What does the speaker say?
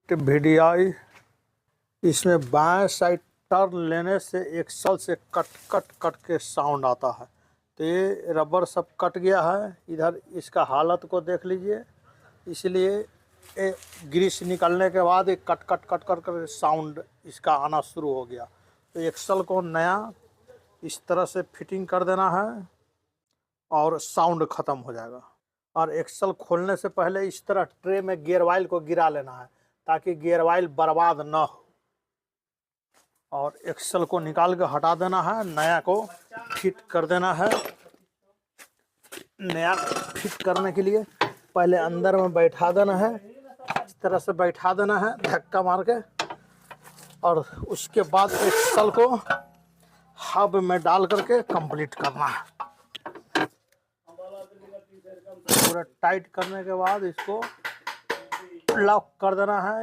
VDI, इसमें बाएं side turn लेने से एक्सल से कट कट कट के साउंड आता है। तो ये रबर सब कट गया है। इधर इसका हालत को देख लीजिए। इसलिए ग्रीस निकलने के बाद एक कट कट कट कट कर साउंड इसका आना शुरू हो गया। तो एक्सल को नया इस तरह से फिटिंग कर देना है और साउंड ख़त्म हो जाएगा। और एक्सल खोलने से पहले इस तरह ट्रे में गियर ऑयल को गिरा लेना है ताकि गियर ऑयल बर्बाद ना हो। और एक्सल को निकाल के हटा देना है, नया को फिट कर देना है। नया फिट करने के लिए पहले अंदर में बैठा देना है, इस तरह से बैठा देना है धक्का मार के। और उसके बाद एक्सल को हब में डाल करके कंप्लीट करना है। पूरा टाइट करने के बाद इसको लॉक कर देना है।